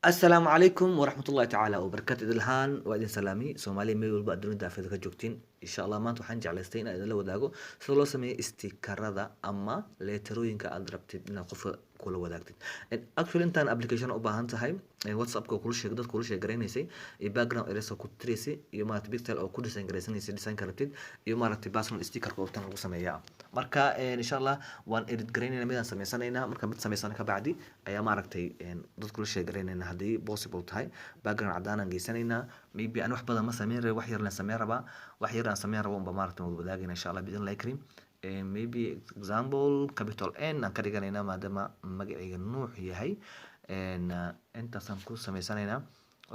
السلام عليكم ورحمة الله تعالى وبركاته إدلهان وإدin salaami Soomaaliya meel walba aad dunida aafada ka joogtiin insha Allah maanta waxaan jeclaystay inaan idinla wadaago sida loo sameeyo istikarada ama leetarooyinka aad rabtid inaad qofka kula wadaagtid actually intaan application u baahan tahay WhatsApp-ka kula sheego dad kula sheegaraysay iyo background eraser ku tiraysay iyo maaragtay pixel oo ku design garaysanaysay design ka rabtid iyo maaragtay personal sticker oo tan lagu sameeyaa marka insha Allah waan edit garaynayna midaan sameysanaynaa marka mid sameysan ka bacdi ayaa maaragtay dad kula sheegaraynayna haddii possible tahay background cadaan aan geysanaynaa maybe aan wax badan ma sameyn rabo wax yar la sameyn rabaa wax yar aan sameyn rabo unba maaragtay wada wadaagayna insha Allah bidin like maybe example capital N aan ka dhiganaynaa maadaama magacayga nuux yahay intaasaan ku sameysanaynaa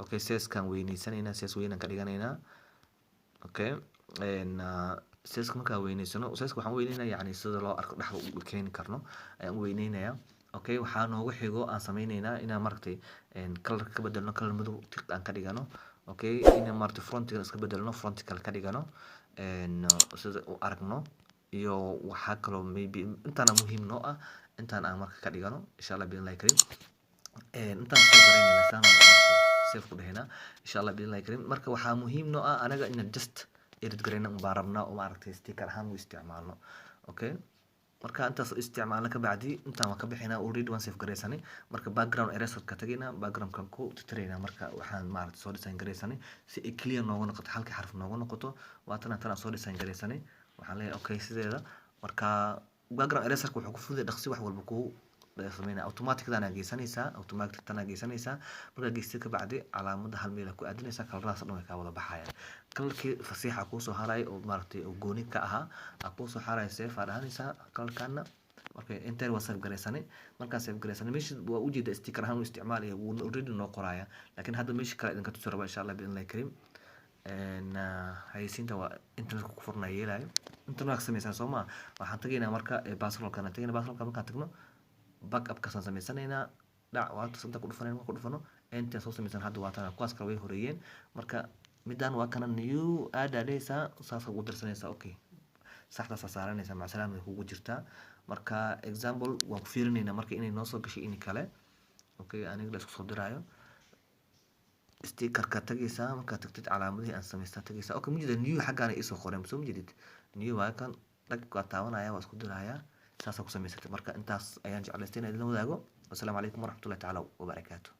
okay sizekan weynaysanaynaa size weyn aan ka dhiganaynaa okay sizeska markaa weynaysano sizeska waxaan weynaynaa yacni sida loo arko dhexda u keeni karno ayaan u weynaynayaa okay waxaa noogu xigo aan sameynaynaa inaan maaragtay color ka bedelno color madow tiq aan ka dhigano okay inaan maaragtay frontiga iska bedelno frontical ka dhigano sida u aragno iyo waxaa kaloo maybe intaan muhiim noo ah intaan aan marka ka dhigano insha Allah bidin like intaan soo baranayna sana save ku dhahayna insha Allah bidin like marka waxaa muhiim noo ah anaga in just edit garayna u baarabna oo maaragtay sticker ahaan u isticmaalno okay marka intaas isticmaalna ka bacdi intaan waan ka bixinaa already waan save garaysanay marka background eraser ka tagayna background kan ku tirtirayna marka waxaan maaragtay soo design garaysanay si ay clear noogu noqoto halka xarf noogu noqoto waatan tan soo design garaysanay waxaan leeyahay okay sideeda marka background eraser wuxuu ku fududay dhaqsi wax walba ku sameeyna automatic dana geysanaysaa automatic dana geysanaysaa marka geystay ka bacdi calaamada hal meel ku aadinaysaa kalaraas dhan way ka wada baxayaan kalarkii fasiixa ku soo haray oo maaragtay oo gooni ka ahaa ku soo haray save aadhanaysaa kalarkana marka inter waa save garaysanay marka save garaysanay meesha waa u jeeda sticker ahaan u isticmaalaya wuu already noo qoraya laakiin hadda meesha kale idinka tuso raba insha Allah bidin like haysiinta waa internetka ku furnaa yeelayo internet sameeysan Soomaa waxaan tagaynaa marka passwordkana tagaynaa passwordka markaan tagno backup ka sameysanaynaa dhac waa santa ku dhufano inta soo sameysan hadda waa tan kuwaas kale way horeeyeen marka midaan waa kana new aadadaysa saas ugu dirsanaysa okay saxda saaranaysa ma salaam kugu jirtaa marka example waan ku fiirinaynaa marka inay noo soo gashay in kale okay aniga la isku soo diraayo sticker ka tagaysa marka tagtid calaamadii aan sameystaa tagaysa okay mujida new xaqana isoo qoreen soo mujidid new waa kan dhag ka taawanaya waa isku diraya saas ku sameysatay marka intaas ayaan jeclaystay inaan idin wadaago assalamu alaykum waraxmatullahi ta'ala wa barakaatuh